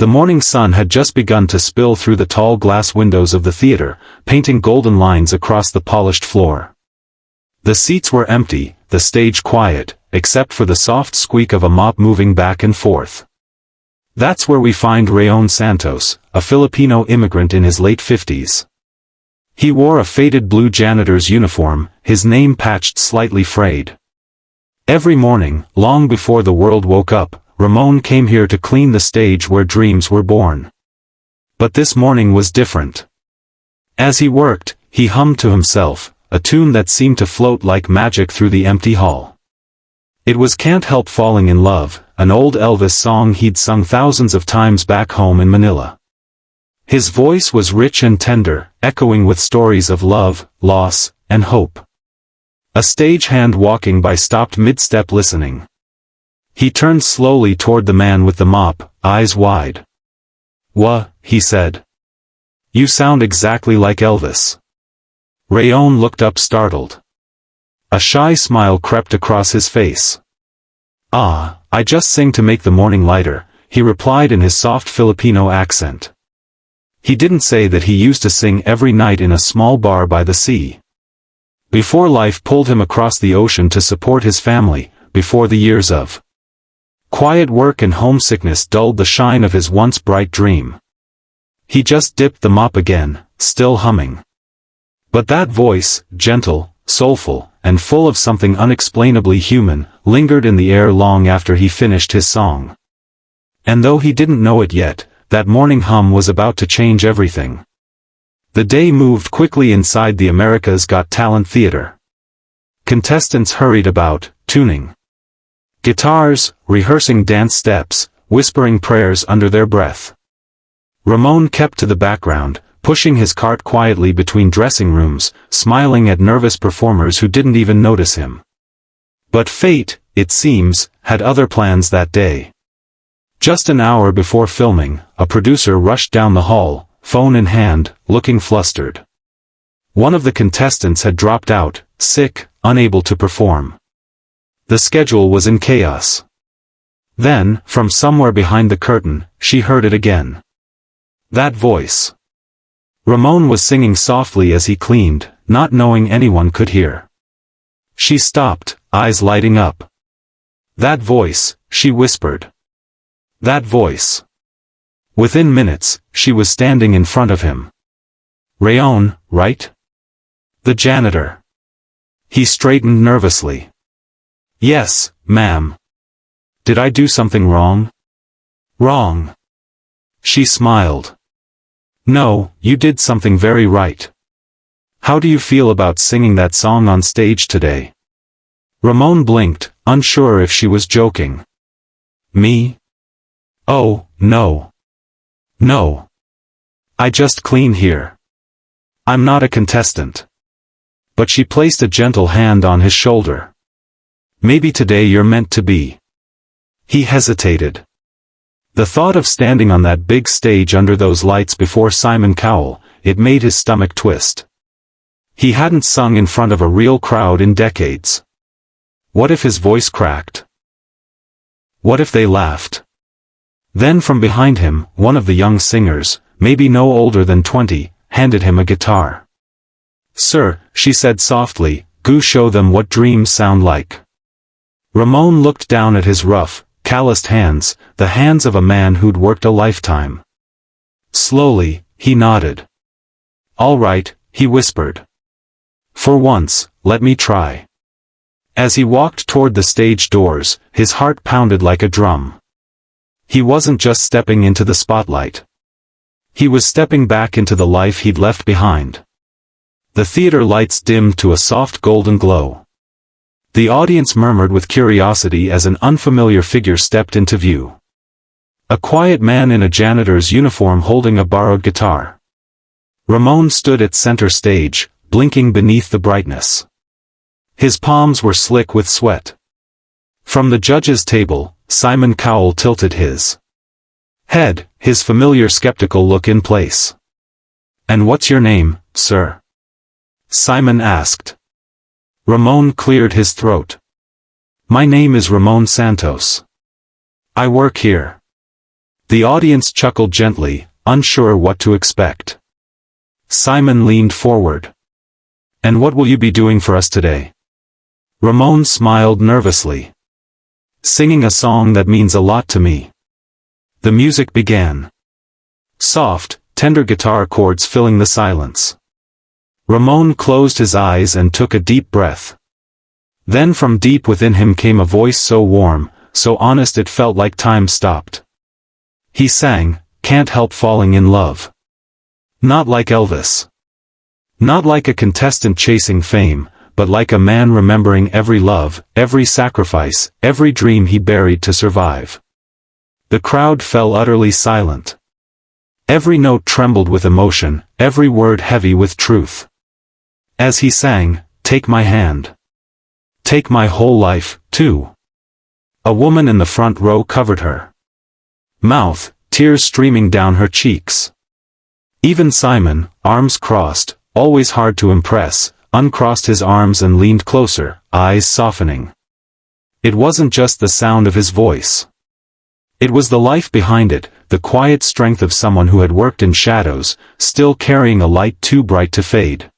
The morning sun had just begun to spill through the tall glass windows of the theater, painting golden lines across the polished floor. The seats were empty, the stage quiet, except for the soft squeak of a mop moving back and forth. That's where we find Ramon Santos, a Filipino immigrant in his late 50s. He wore a faded blue janitor's uniform, his name patched slightly frayed. Every morning, long before the world woke up, Ramon came here to clean the stage where dreams were born. But this morning was different. As he worked, he hummed to himself, a tune that seemed to float like magic through the empty hall. It was "Can't Help Falling in Love," an old Elvis song he'd sung thousands of times back home in Manila. His voice was rich and tender, echoing with stories of love, loss, and hope. A stagehand walking by stopped mid-step listening. He turned slowly toward the man with the mop, eyes wide. He said. "You sound exactly like Elvis." Ramon looked up startled. A shy smile crept across his face. I just sing to make the morning lighter," he replied in his soft Filipino accent. He didn't say that he used to sing every night in a small bar by the sea. Before life pulled him across the ocean to support his family, before the years of quiet work and homesickness dulled the shine of his once bright dream. He just dipped the mop again, still humming. But that voice, gentle, soulful, and full of something unexplainably human, lingered in the air long after he finished his song. And though he didn't know it yet, that morning hum was about to change everything. The day moved quickly inside the America's Got Talent theater. Contestants hurried about, tuning guitars, rehearsing dance steps, whispering prayers under their breath. Ramon kept to the background, pushing his cart quietly between dressing rooms, smiling at nervous performers who didn't even notice him. But fate, it seems, had other plans that day. Just an hour before filming, a producer rushed down the hall, phone in hand, looking flustered. One of the contestants had dropped out, sick, unable to perform. The schedule was in chaos. Then, from somewhere behind the curtain, she heard it again. That voice. Ramon was singing softly as he cleaned, not knowing anyone could hear. She stopped, eyes lighting up. "That voice," she whispered. "That voice." Within minutes, she was standing in front of him. "Ramon, right?" "The janitor." He straightened nervously. "Yes, ma'am." "Did I do something wrong?" "Wrong." She smiled. "No, you did something very right. How do you feel about singing that song on stage today?" Ramon blinked, unsure if she was joking. "Me? Oh, no. No. I just clean here. I'm not a contestant." But she placed a gentle hand on his shoulder. "Maybe today you're meant to be." He hesitated. The thought of standing on that big stage under those lights before Simon Cowell, it made his stomach twist. He hadn't sung in front of a real crowd in decades. What if his voice cracked? What if they laughed? Then from behind him, one of the young singers, maybe no older than 20, handed him a guitar. "Sir," she said softly, "go show them what dreams sound like." Ramon looked down at his rough, calloused hands, the hands of a man who'd worked a lifetime. Slowly, he nodded. "All right," he whispered. "For once, let me try." As he walked toward the stage doors, his heart pounded like a drum. He wasn't just stepping into the spotlight. He was stepping back into the life he'd left behind. The theater lights dimmed to a soft golden glow. The audience murmured with curiosity as an unfamiliar figure stepped into view. A quiet man in a janitor's uniform holding a borrowed guitar. Ramon stood at center stage, blinking beneath the brightness. His palms were slick with sweat. From the judge's table, Simon Cowell tilted his head, his familiar skeptical look in place. "And what's your name, sir?" Simon asked. Ramon cleared his throat. "My name is Ramon Santos. I work here." The audience chuckled gently, unsure what to expect. Simon leaned forward. "And what will you be doing for us today?" Ramon smiled nervously. "Singing a song that means a lot to me." The music began. Soft, tender guitar chords filling the silence. Ramon closed his eyes and took a deep breath. Then from deep within him came a voice so warm, so honest it felt like time stopped. He sang, "Can't Help Falling in Love." Not like Elvis. Not like a contestant chasing fame, but like a man remembering every love, every sacrifice, every dream he buried to survive. The crowd fell utterly silent. Every note trembled with emotion, every word heavy with truth. As he sang, "Take my hand. Take my whole life, too." A woman in the front row covered her mouth, tears streaming down her cheeks. Even Simon, arms crossed, always hard to impress, uncrossed his arms and leaned closer, eyes softening. It wasn't just the sound of his voice. It was the life behind it, the quiet strength of someone who had worked in shadows, still carrying a light too bright to fade.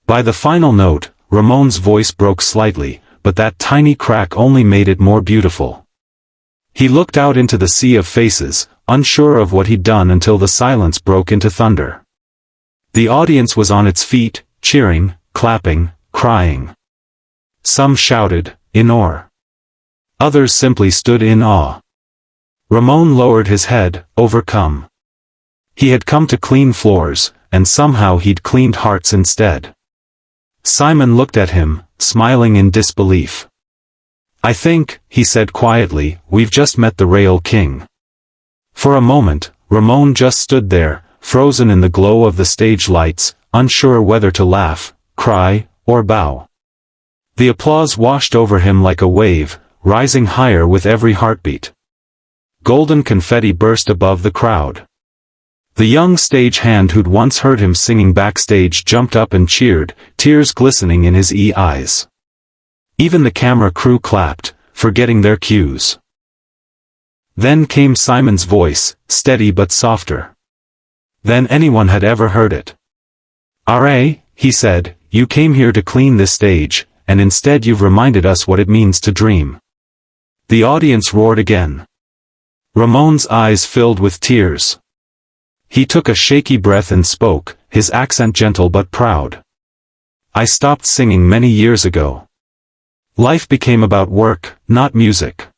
By the final note, Ramon's voice broke slightly, but that tiny crack only made it more beautiful. He looked out into the sea of faces, unsure of what he'd done until the silence broke into thunder. The audience was on its feet, cheering, clapping, crying. Some shouted, in awe. Others simply stood in awe. Ramon lowered his head, overcome. He had come to clean floors, and somehow he'd cleaned hearts instead. Simon looked at him, smiling in disbelief. "I think," he said quietly, "we've just met the Real King." For a moment, Ramon just stood there, frozen in the glow of the stage lights, unsure whether to laugh, cry, or bow. The applause washed over him like a wave, rising higher with every heartbeat. Golden confetti burst above the crowd. The young stagehand who'd once heard him singing backstage jumped up and cheered, tears glistening in his eyes. Even the camera crew clapped, forgetting their cues. Then came Simon's voice, steady but softer than anyone had ever heard it. "R.A.," he said, "you came here to clean this stage, and instead you've reminded us what it means to dream." The audience roared again. Ramon's eyes filled with tears. He took a shaky breath and spoke, his accent gentle but proud. "I stopped singing many years ago. Life became about work, not music.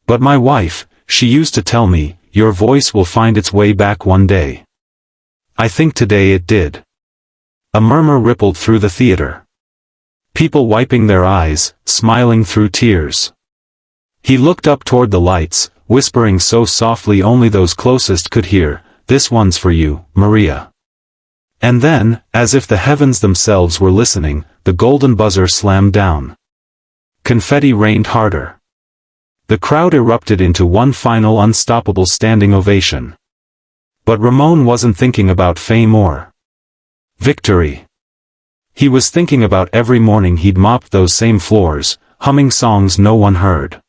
But my wife, she used to tell me, your voice will find its way back one day. I think today it did." A murmur rippled through the theater. People wiping their eyes, smiling through tears. He looked up toward the lights, whispering so softly only those closest could hear, "This one's for you, Maria." And then, as if the heavens themselves were listening, the golden buzzer slammed down. Confetti rained harder. The crowd erupted into one final unstoppable standing ovation. But Ramon wasn't thinking about fame or victory. He was thinking about every morning he'd mopped those same floors, humming songs no one heard.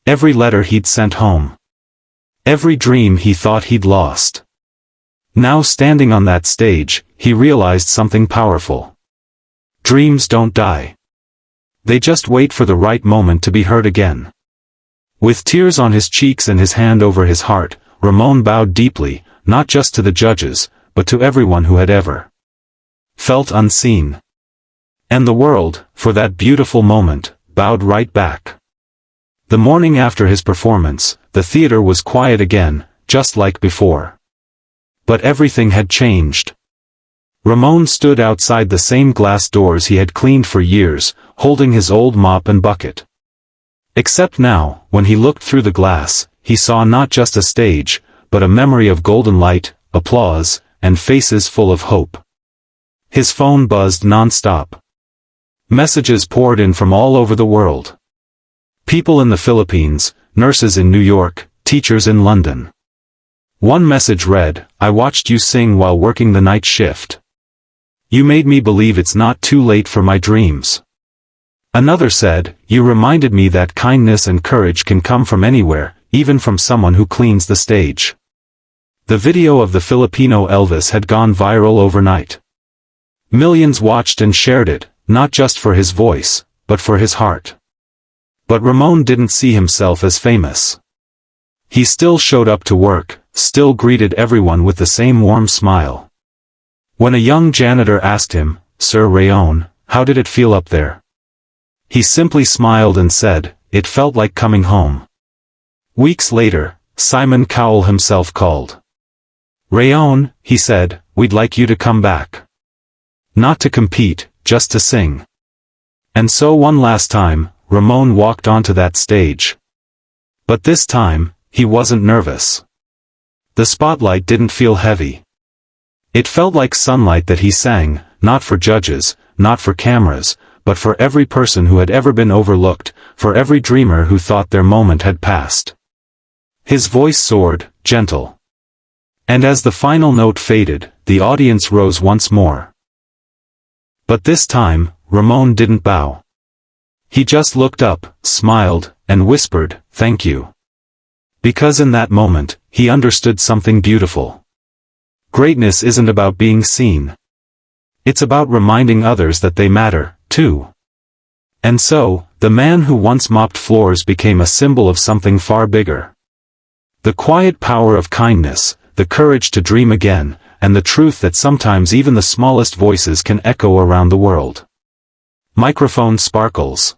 Every letter he'd sent home. Every dream he thought he'd lost. Now standing on that stage, he realized something powerful. Dreams don't die. They just wait for the right moment to be heard again. With tears on his cheeks and his hand over his heart, Ramon bowed deeply, not just to the judges, but to everyone who had ever felt unseen. And the world, for that beautiful moment, bowed right back. The morning after his performance, the theater was quiet again, just like before. But everything had changed. Ramon stood outside the same glass doors he had cleaned for years, holding his old mop and bucket. Except now, when he looked through the glass, he saw not just a stage, but a memory of golden light, applause, and faces full of hope. His phone buzzed non-stop. Messages poured in from all over the world. People in the Philippines, nurses in New York, teachers in London. One message read, "I watched you sing while working the night shift. You made me believe it's not too late for my dreams." Another said, "You reminded me that kindness and courage can come from anywhere, even from someone who cleans the stage. The video of the Filipino Elvis had gone viral overnight. Millions watched and shared it, not just for his voice, but for his heart. But Ramon didn't see himself as famous. He still showed up to work, still greeted everyone with the same warm smile. When a young janitor asked him, "Sir Ramon, how did it feel up there?" he simply smiled and said, "It felt like coming home." Weeks later, Simon Cowell himself called. "Ramon," he said, "we'd like you to come back. Not to compete, just to sing." And so one last time, Ramon walked onto that stage. But this time, he wasn't nervous. The spotlight didn't feel heavy. It felt like sunlight that he sang, not for judges, not for cameras, but for every person who had ever been overlooked, for every dreamer who thought their moment had passed. His voice soared, gentle. And as the final note faded, the audience rose once more. But this time, Ramon didn't bow. He just looked up, smiled, and whispered, "Thank you." Because in that moment, he understood something beautiful. Greatness isn't about being seen. It's about reminding others that they matter, too. And so, the man who once mopped floors became a symbol of something far bigger. The quiet power of kindness, the courage to dream again, and the truth that sometimes even the smallest voices can echo around the world. Microphone sparkles.